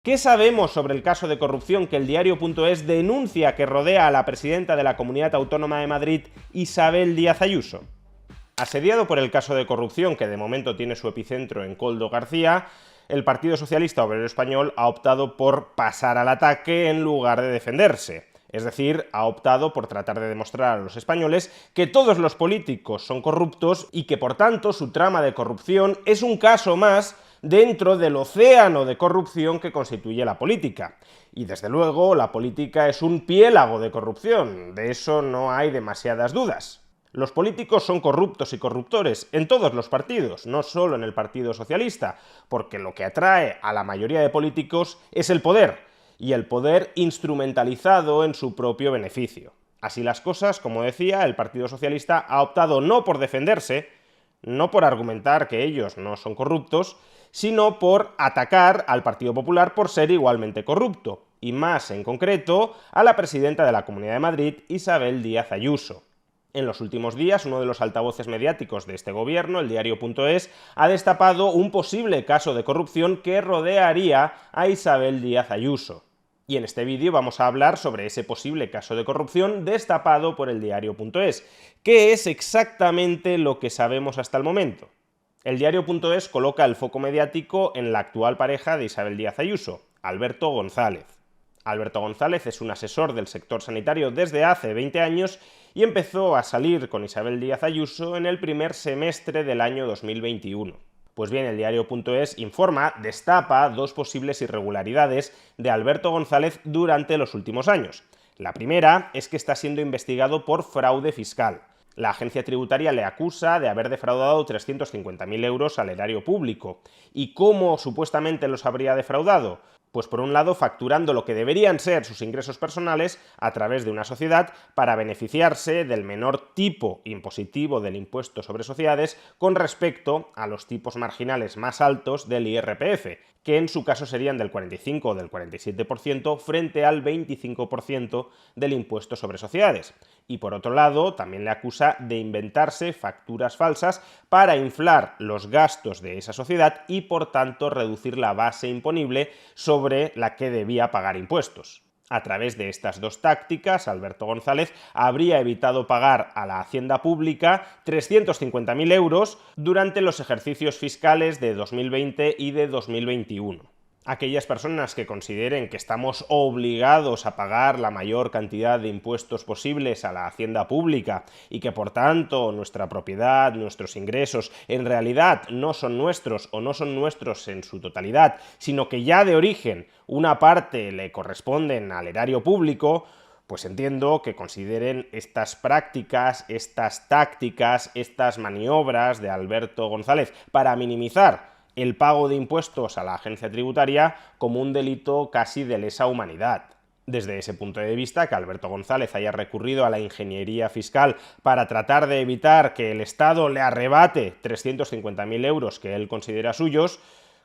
¿Qué sabemos sobre el caso de corrupción que el diario.es denuncia que rodea a la presidenta de la Comunidad Autónoma de Madrid, Isabel Díaz Ayuso? Asediado por el caso de corrupción, que de momento tiene su epicentro en Koldo García, el Partido Socialista Obrero Español ha optado por pasar al ataque en lugar de defenderse. Es decir, ha optado por tratar de demostrar a los españoles que todos los políticos son corruptos y que, por tanto, su trama de corrupción es un caso más dentro del océano de corrupción que constituye la política. Y desde luego, la política es un piélago de corrupción, de eso no hay demasiadas dudas. Los políticos son corruptos y corruptores en todos los partidos, no solo en el Partido Socialista, porque lo que atrae a la mayoría de políticos es el poder, y el poder instrumentalizado en su propio beneficio. Así las cosas, como decía, el Partido Socialista ha optado no por defenderse, no por argumentar que ellos no son corruptos, sino por atacar al Partido Popular por ser igualmente corrupto, y más en concreto a la presidenta de la Comunidad de Madrid, Isabel Díaz Ayuso. En los últimos días, uno de los altavoces mediáticos de este gobierno, el diario.es, ha destapado un posible caso de corrupción que rodearía a Isabel Díaz Ayuso. Y en este vídeo vamos a hablar sobre ese posible caso de corrupción destapado por el diario.es. ¿Qué es exactamente lo que sabemos hasta el momento? El diario.es coloca el foco mediático en la actual pareja de Isabel Díaz Ayuso, Alberto González. Alberto González es un asesor del sector sanitario desde hace 20 años y empezó a salir con Isabel Díaz Ayuso en el primer semestre del año 2021. Pues bien, el diario.es destapa dos posibles irregularidades de Alberto González durante los últimos años. La primera es que está siendo investigado por fraude fiscal. La agencia tributaria le acusa de haber defraudado 350.000 euros al erario público. ¿Y cómo supuestamente los habría defraudado? Pues por un lado facturando lo que deberían ser sus ingresos personales a través de una sociedad para beneficiarse del menor tipo impositivo del impuesto sobre sociedades con respecto a los tipos marginales más altos del IRPF, que en su caso serían del 45 o del 47% frente al 25% del impuesto sobre sociedades. Y por otro lado, también le acusa de inventarse facturas falsas para inflar los gastos de esa sociedad y por tanto reducir la base imponible sobre la que debía pagar impuestos. A través de estas dos tácticas, Alberto González habría evitado pagar a la Hacienda Pública 350.000 euros durante los ejercicios fiscales de 2020 y de 2021. Aquellas personas que consideren que estamos obligados a pagar la mayor cantidad de impuestos posibles a la hacienda pública y que por tanto nuestra propiedad, nuestros ingresos en realidad no son nuestros o no son nuestros en su totalidad, sino que ya de origen una parte le corresponden al erario público, pues entiendo que consideren estas prácticas, estas tácticas, estas maniobras de Alberto González para minimizar el pago de impuestos a la agencia tributaria como un delito casi de lesa humanidad. Desde ese punto de vista, que Alberto González haya recurrido a la ingeniería fiscal para tratar de evitar que el Estado le arrebate 350.000 euros que él considera suyos,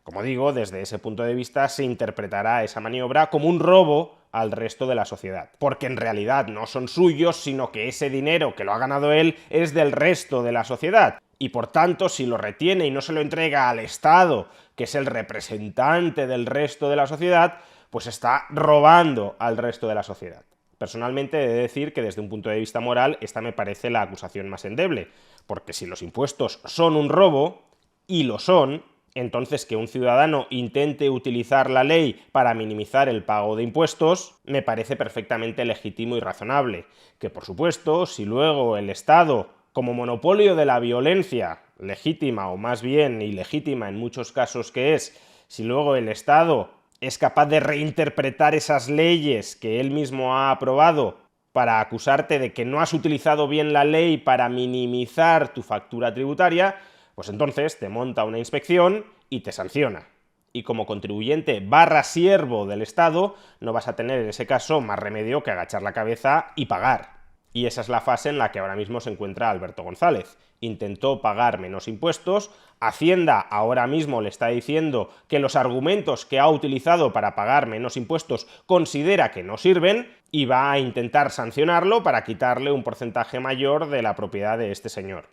como digo, desde ese punto de vista se interpretará esa maniobra como un robo al resto de la sociedad, porque en realidad no son suyos, sino que ese dinero que lo ha ganado él es del resto de la sociedad. Y por tanto, si lo retiene y no se lo entrega al Estado, que es el representante del resto de la sociedad, pues está robando al resto de la sociedad. Personalmente he de decir que desde un punto de vista moral esta me parece la acusación más endeble, porque si los impuestos son un robo, y lo son, entonces que un ciudadano intente utilizar la ley para minimizar el pago de impuestos me parece perfectamente legítimo y razonable. Que por supuesto, si luego el Estado, como monopolio de la violencia, legítima o más bien ilegítima en muchos casos que es, si luego el Estado es capaz de reinterpretar esas leyes que él mismo ha aprobado para acusarte de que no has utilizado bien la ley para minimizar tu factura tributaria, pues entonces te monta una inspección y te sanciona. Y como contribuyente / siervo del Estado, no vas a tener en ese caso más remedio que agachar la cabeza y pagar. Y esa es la fase en la que ahora mismo se encuentra Alberto González. Intentó pagar menos impuestos, Hacienda ahora mismo le está diciendo que los argumentos que ha utilizado para pagar menos impuestos considera que no sirven y va a intentar sancionarlo para quitarle un porcentaje mayor de la propiedad de este señor.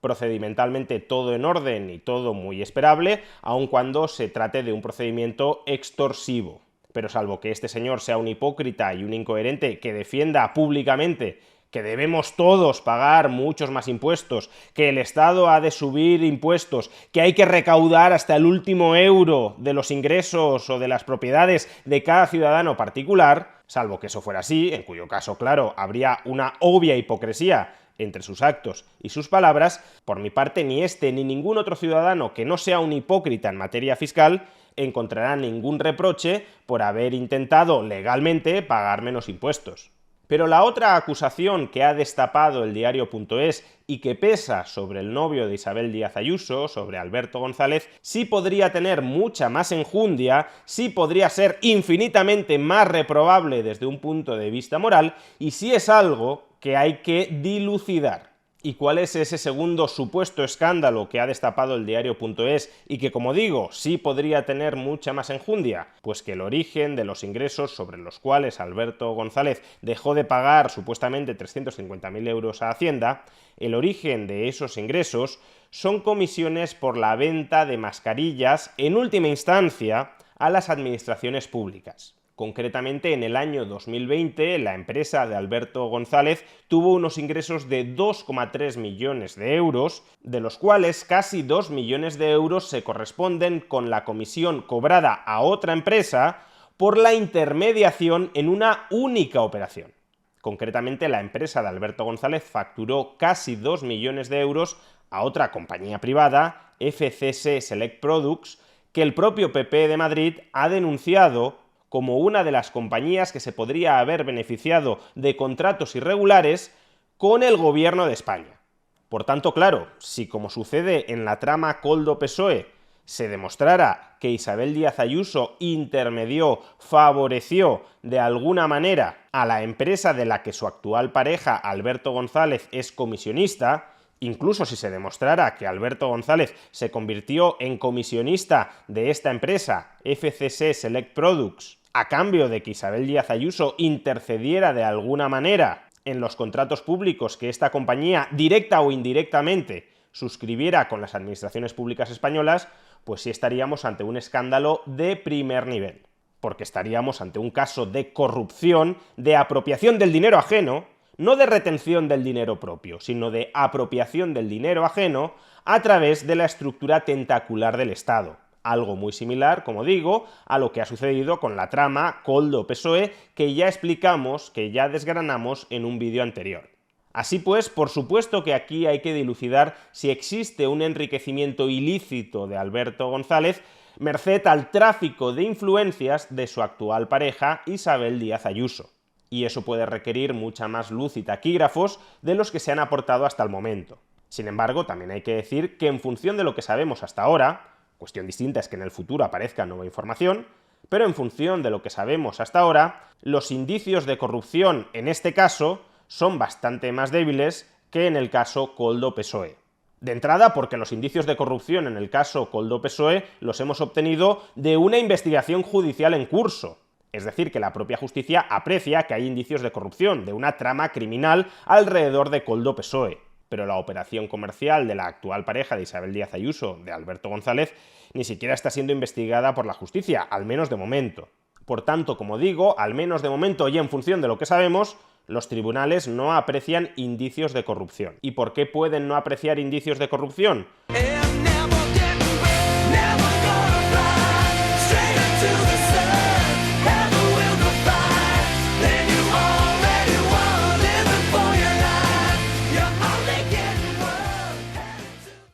Procedimentalmente todo en orden y todo muy esperable, aun cuando se trate de un procedimiento extorsivo. pero salvo que este señor sea un hipócrita y un incoherente que defienda públicamente que debemos todos pagar muchos más impuestos, que el Estado ha de subir impuestos, que hay que recaudar hasta el último euro de los ingresos o de las propiedades de cada ciudadano particular, salvo que eso fuera así, en cuyo caso, claro, habría una obvia hipocresía entre sus actos y sus palabras, por mi parte ni este ni ningún otro ciudadano que no sea un hipócrita en materia fiscal encontrará ningún reproche por haber intentado legalmente pagar menos impuestos. Pero la otra acusación que ha destapado el diario.es y que pesa sobre el novio de Isabel Díaz Ayuso, sobre Alberto González, sí podría tener mucha más enjundia, sí podría ser infinitamente más reprobable desde un punto de vista moral, y sí es algo que hay que dilucidar. ¿Y cuál es ese segundo supuesto escándalo que ha destapado el diario.es y que, como digo, sí podría tener mucha más enjundia? Pues que el origen de los ingresos sobre los cuales Alberto González dejó de pagar supuestamente 350.000 euros a Hacienda, el origen de esos ingresos son comisiones por la venta de mascarillas, en última instancia, a las administraciones públicas. Concretamente, en el año 2020, la empresa de Alberto González tuvo unos ingresos de 2,3 millones de euros, de los cuales casi 2 millones de euros se corresponden con la comisión cobrada a otra empresa por la intermediación en una única operación. Concretamente, la empresa de Alberto González facturó casi 2 millones de euros a otra compañía privada, FCC Select Products, que el propio PP de Madrid ha denunciado como una de las compañías que se podría haber beneficiado de contratos irregulares con el gobierno de España. Por tanto, claro, si como sucede en la trama Koldo-PSOE se demostrara que Isabel Díaz Ayuso intermedió, favoreció de alguna manera a la empresa de la que su actual pareja, Alberto González, es comisionista, incluso si se demostrara que Alberto González se convirtió en comisionista de esta empresa, FCC Select Products, a cambio de que Isabel Díaz Ayuso intercediera de alguna manera en los contratos públicos que esta compañía, directa o indirectamente, suscribiera con las administraciones públicas españolas, pues sí estaríamos ante un escándalo de primer nivel, porque estaríamos ante un caso de corrupción, de apropiación del dinero ajeno, no de retención del dinero propio, sino de apropiación del dinero ajeno a través de la estructura tentacular del Estado. Algo muy similar, como digo, a lo que ha sucedido con la trama Koldo-PSOE que ya explicamos, que ya desgranamos en un vídeo anterior. Así pues, por supuesto que aquí hay que dilucidar si existe un enriquecimiento ilícito de Alberto González merced al tráfico de influencias de su actual pareja, Isabel Díaz Ayuso. Y eso puede requerir mucha más luz y taquígrafos de los que se han aportado hasta el momento. Sin embargo, también hay que decir que en función de lo que sabemos hasta ahora, cuestión distinta es que en el futuro aparezca nueva información, pero en función de lo que sabemos hasta ahora, los indicios de corrupción en este caso son bastante más débiles que en el caso Koldo-PSOE. De entrada, porque los indicios de corrupción en el caso Koldo-PSOE los hemos obtenido de una investigación judicial en curso. Es decir, que la propia justicia aprecia que hay indicios de corrupción, de una trama criminal alrededor de Koldo-PSOE. Pero la operación comercial de la actual pareja de Isabel Díaz Ayuso, de Alberto González, ni siquiera está siendo investigada por la justicia, al menos de momento. Por tanto, como digo, al menos de momento y en función de lo que sabemos, los tribunales no aprecian indicios de corrupción. ¿Y por qué pueden no apreciar indicios de corrupción?